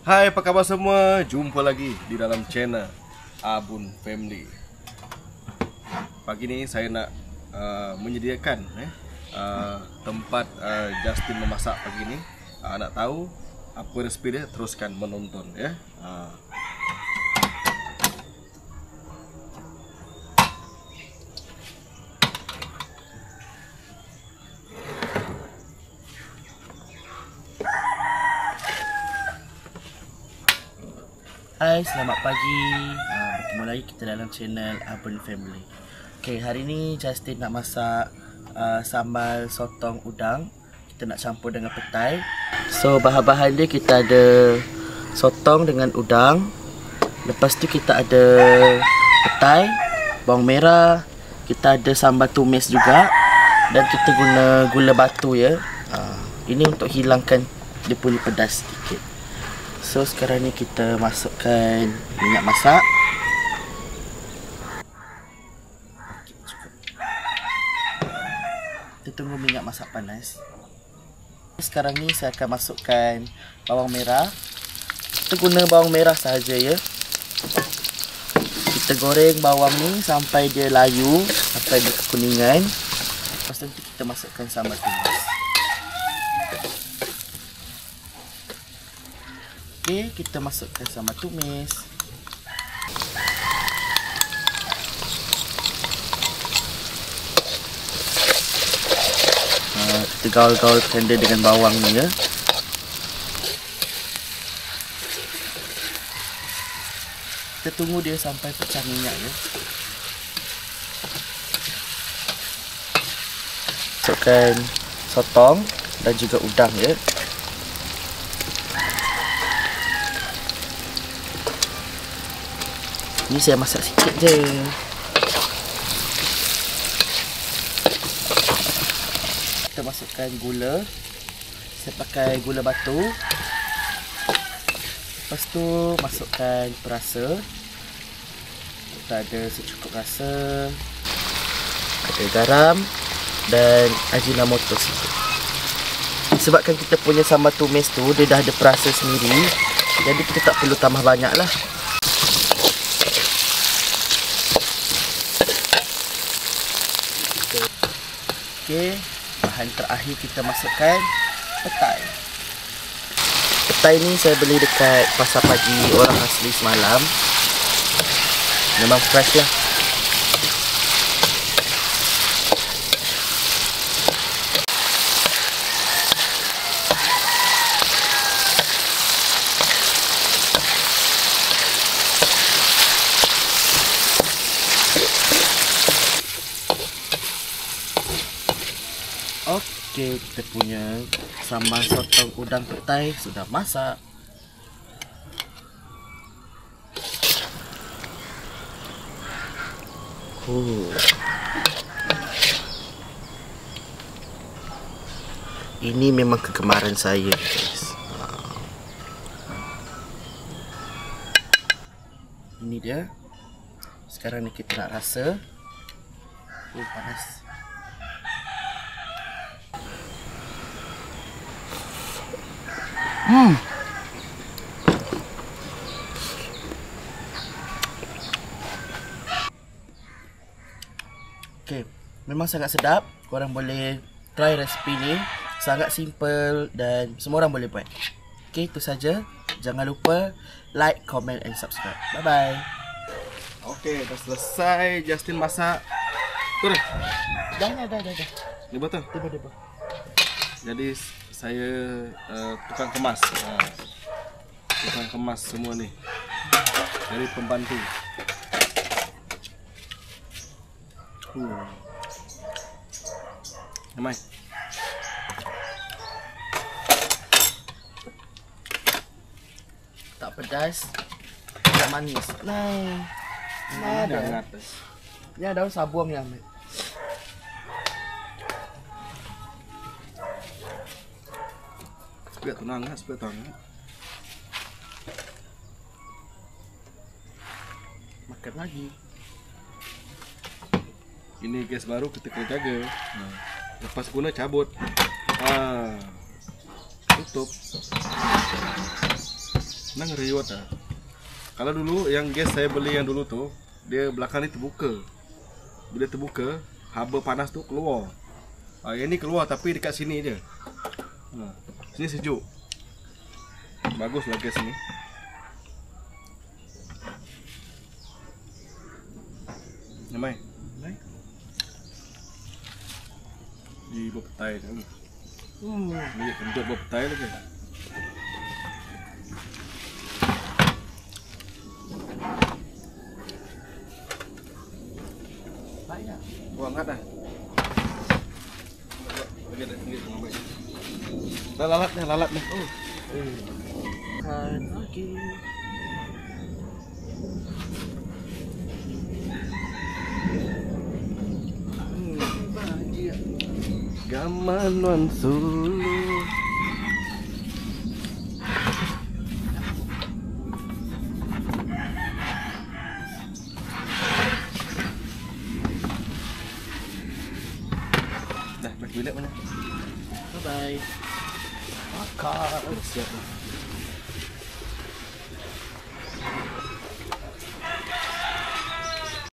Hai, apa kabar semua? Jumpa lagi di dalam channel Abun Family. Pagi ni saya nak menyediakan tempat Justin memasak pagi ni. Nak tahu apa resipi dia? Teruskan menonton ya. Hai, selamat pagi. Bertemu lagi kita dalam channel Abun Family. Okay, hari ni Justin nak masak sambal sotong udang. Kita nak campur dengan petai. So, bahan-bahan dia kita ada sotong dengan udang. Lepas tu kita ada petai, bawang merah. Kita ada sambal tumis juga. Dan kita guna gula batu ya. Ini untuk hilangkan dia punya pedas sedikit. So sekarang ni kita masukkan minyak masak. Kita tunggu minyak masak panas. Sekarang ni saya akan masukkan bawang merah. Kita guna bawang merah sahaja ya. Kita goreng bawang ni sampai dia layu, sampai dia kekuningan. Lepas tu kita masukkan sambal tumis. Okay, kita masukkan sambal tumis. Kita gaul-gaulkan dia dengan bawang ni ya. Kita tunggu dia sampai pecah minyak ya. Masukkan sotong dan juga udang ya. Ni saya masak sikit je. Kita masukkan gula. Saya pakai gula batu. Lepas tu masukkan perasa. Kita ada secukup rasa. Ada garam dan ajinomoto sikit. Sebabkan kita punya sambal tumis tu dia dah ada perasa sendiri, jadi kita tak perlu tambah banyak lah. Okey, bahan terakhir kita masukkan petai. Petai ni saya beli dekat pasar pagi orang asli semalam. Memang fresh lah. Okey, kita punya sambal sotong udang petai sudah masak. Ini memang kegemaran saya guys. Ini dia. Sekarang ni kita nak rasa. Panas. Okay, memang sangat sedap. Korang boleh try resipi ni. Sangat simple dan semua orang boleh buat. Okay, itu saja. Jangan lupa like, comment and subscribe. Bye bye. Okay, dah selesai Justin masak. Turun. Dah. Ni betul? Tiba-tiba. Jadi saya tukang kemas. Tukang kemas semua ni. Dari pembantu. Namai. Tak pedas, tak manis. Nah, ada. Ni daun sabuang yang ambil. Supaya tenang lah, supaya tenang. Makan lagi. Ini gas baru kita kena jaga. Lepas guna cabut. Tutup. Nang riwat ah. Kalau dulu yang gas saya beli yang dulu tuh, dia belakang ni terbuka. Bila terbuka, haba panas tu keluar. Yang ni keluar tapi dekat sini je. Sini sejuk. Baguslah gas ni. Namai. Namai. Di berpetai tu. Ni kentut berpetai lagi. Banyak. Buang angkat dah. Lagi dah tinggi tengah baik. Dah lalat dah, lalat dah. Makan lagi. Bahagia. Gamanuan Sulu. Dah, balik bilik mana? Bye-bye. Makan. Siap dah.